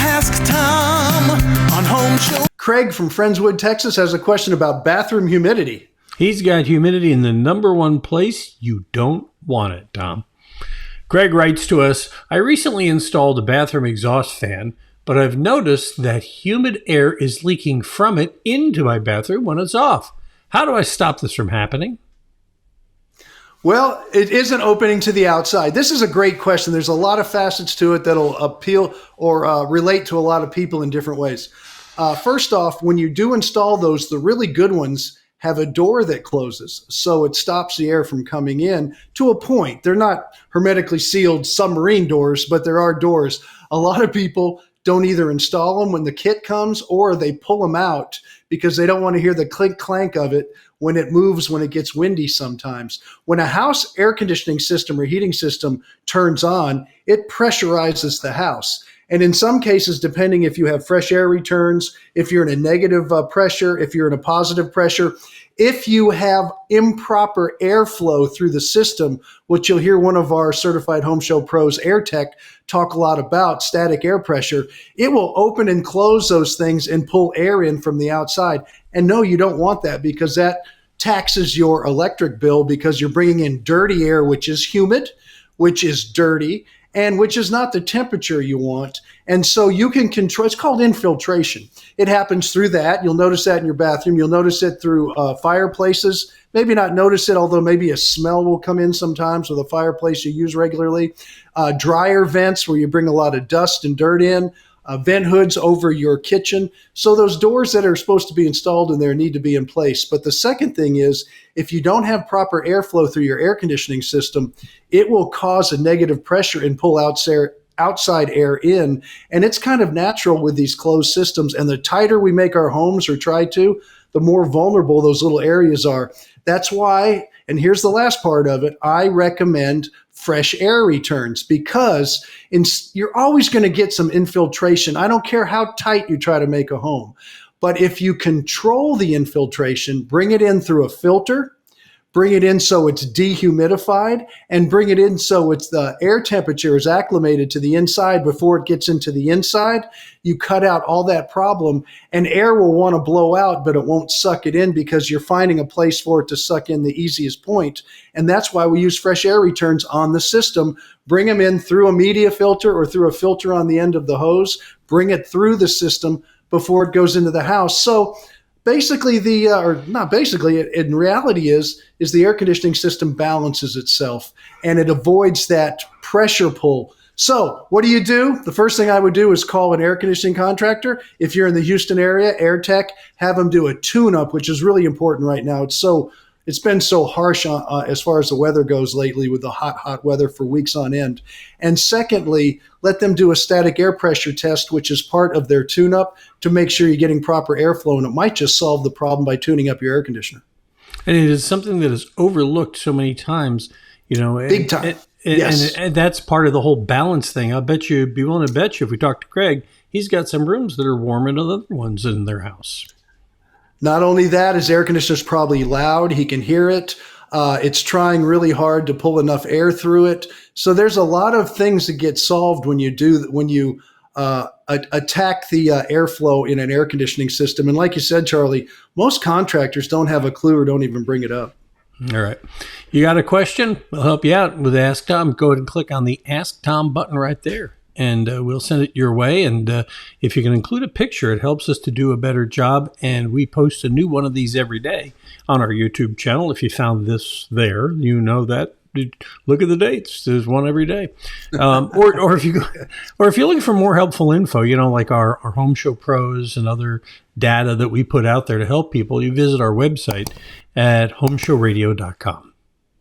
Ask Tom on Home Show. Craig from Friendswood, Texas has a question about bathroom humidity. He's got humidity in the number one place you don't want it, Tom. Greg writes to us, I recently installed a bathroom exhaust fan, but I've noticed that humid air is leaking from it into my bathroom when it's off. How do I stop this from happening? Well, it isn't opening to the outside. This is a great question. There's a lot of facets to it that'll appeal or relate to a lot of people in different ways. First off, when you do install those, the really good ones have a door that closes, so it stops the air from coming in to a point. They're not hermetically sealed submarine doors, but there are doors. A lot of people don't either install them when the kit comes or they pull them out because they don't want to hear the clink clank of it when it moves, when it gets windy sometimes. When a house air conditioning system or heating system turns on, it pressurizes the house. And in some cases, depending if you have fresh air returns, if you're in a negative pressure, if you're in a positive pressure, if you have improper airflow through the system, which you'll hear one of our certified Home Show pros, Air Tech, talk a lot about, static air pressure, it will open and close those things and pull air in from the outside. And no, you don't want that because that taxes your electric bill because you're bringing in dirty air, which is humid, which is dirty, and which is not the temperature you want. And so you can control, it's called infiltration. It happens through that. You'll notice that in your bathroom. You'll notice it through fireplaces. Maybe not notice it, although maybe a smell will come in sometimes with a fireplace you use regularly. Dryer vents where you bring a lot of dust and dirt in. Vent hoods over your kitchen. So those doors that are supposed to be installed in there need to be in place. But the second thing is, if you don't have proper airflow through your air conditioning system, it will cause a negative pressure and pull outside air in. And it's kind of natural with these closed systems. And the tighter we make our homes or try to, the more vulnerable those little areas are. That's why, and here's the last part of it, I recommend fresh air returns because you're always going to get some infiltration. I don't care how tight you try to make a home. But if you control the infiltration, bring it in through a filter, bring it in so it's dehumidified, and bring it in so it's the air temperature is acclimated to the inside before it gets into the inside, you cut out all that problem, and air will want to blow out, but it won't suck it in because you're finding a place for it to suck in the easiest point. And that's why we use fresh air returns on the system. Bring them in through a media filter or through a filter on the end of the hose. Bring it through the system before it goes into the house. So basically in reality is the air conditioning system balances itself and it avoids that pressure pull. So what do? The first thing I would do is call an air conditioning contractor. If you're in the Houston area, Air Tech, have them do a tune-up, which is really important right now. It's been so harsh as far as the weather goes lately with the hot weather for weeks on end. And secondly, let them do a static air pressure test, which is part of their tune-up to make sure you're getting proper airflow. And it might just solve the problem by tuning up your air conditioner. And it is something that is overlooked so many times, Big time. Yes. And that's part of the whole balance thing. I'll bet you, be willing to bet you, if we talk to Craig, he's got some rooms that are warmer than other ones in their house. Not only that, his air conditioner is probably loud. He can hear it. It's trying really hard to pull enough air through it. So there's a lot of things that get solved when you attack the airflow in an air conditioning system. And like you said, Charlie, most contractors don't have a clue or don't even bring it up. All right. You got a question? We'll help you out with Ask Tom. Go ahead and click on the Ask Tom button right there, and we'll send it your way. And if you can include a picture, it helps us to do a better job. And we post a new one of these every day on our YouTube channel. If you found this there, you know that. Look at the dates. There's one every day. Or if you're looking for more helpful info, like our Home Show Pros and other data that we put out there to help people, you visit our website at HomeShowRadio.com.